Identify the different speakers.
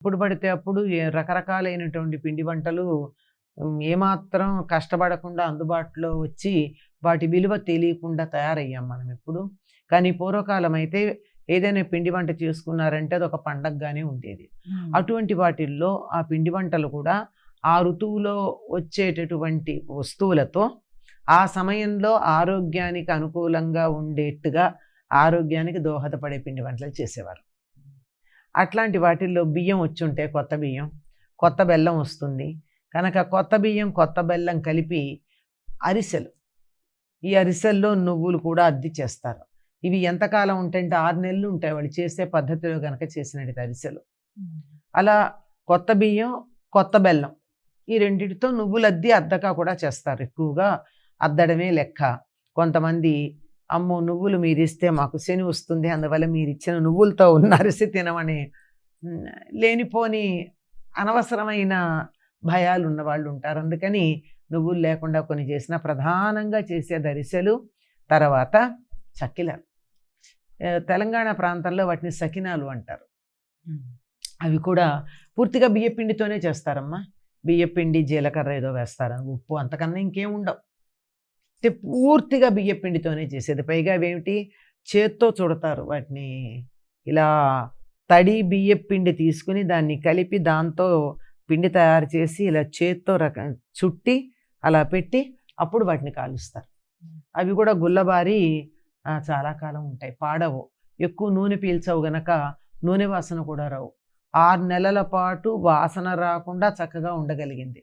Speaker 1: ఎప్పుడు పడితే అప్పుడు రకరకాలైనటువంటి పిండి వంటలు ఏమాత్రం కష్టపడకుండా అందుబాటులో వచ్చి వాటి విలువ తెలియకుండా తయారయ్యాం మనం ఇప్పుడు. కానీ పూర్వకాలం అయితే ఏదైనా పిండి వంట చేసుకున్నారంటే అదొక పండగగానే ఉండేది.
Speaker 2: హ్మ్.
Speaker 1: అటువంటి వాటిల్లో ఆ పిండి వంటలు కూడా ఆ ఋతువులో వచ్చేటటువంటి వస్తువులతో ఆ సమయంలో ఆరోగ్యానికి అనుకూలంగా ఉండేట్టుగా ఆరోగ్యానికి దోహదపడే పిండి వంటలు చేసేవారు. అట్లాంటి వాటిల్లో బియ్యం వచ్చుంటే కొత్త బియ్యం, కొత్త బెల్లం వస్తుంది. కనుక కొత్త బియ్యం, కొత్త బెల్లం కలిపి అరిసెలు. ఈ అరిసెల్లో నువ్వులు కూడా అద్ది చేస్తారు. ఇవి ఎంతకాలం ఉంటాయంటే 6 నెలలు ఉంటాయి వాళ్ళు చేసే పద్ధతిలో గనక చేసినట్టు అరిసెలు.
Speaker 2: హ్మ్.
Speaker 1: అలా కొత్త బియ్యం, కొత్త బెల్లం ఈ రెండిటితో నువ్వులద్ది అద్దక కూడా చేస్తారు. ఎక్కువగా అద్దడమే లెక్క. కొంతమంది అమ్మో! నువ్వులు మీరిస్తే మాకు శని వస్తుంది. అందువల్ల మీరిచ్చిన నువ్వులతో ఉన్న అరిసె తినమని హ్మ్. లేనిపోని అనవసరమైన భయాలున్న వాళ్ళుంటారు. అందుకని నువ్వులు లేకుండా కొన్ని చేసినా ప్రధానంగా చేసేది అరిసెలు, తర్వాత చక్కిలాలు. తెలంగాణ ప్రాంతంలో వాటిని సకినాలు అంటారు.
Speaker 2: హ్మ్.
Speaker 1: అవి కూడా పూర్తిగా బియ్యపిండితోనే చేస్తారమ్మా. బియ్యపిండి, జీలకర్ర ఏదో వేస్తారు. ఉప్పు అంతకన్నా ఇంకేం ఉండవు. అంటే పూర్తిగా బియ్యపిండితోనే చేసేది. పైగా అవేమిటి చేత్తో చుడతారు వాటిని. ఇలా తడి బియ్యపిండి తీసుకుని దాన్ని కలిపి దాంతో పిండి తయారు చేసి ఇలా చేత్తో చుట్టి అలా పెట్టి అప్పుడు వాటిని కాలుస్తారు. అవి కూడా గుల్లబారి చాలా కాలం ఉంటాయి. పాడవు. ఎక్కువ నూనె పీల్చవు గనక నూనె వాసన కూడా రావు. 6 నెలల పాటు వాసన రాకుండా చక్కగా ఉండగలిగింది.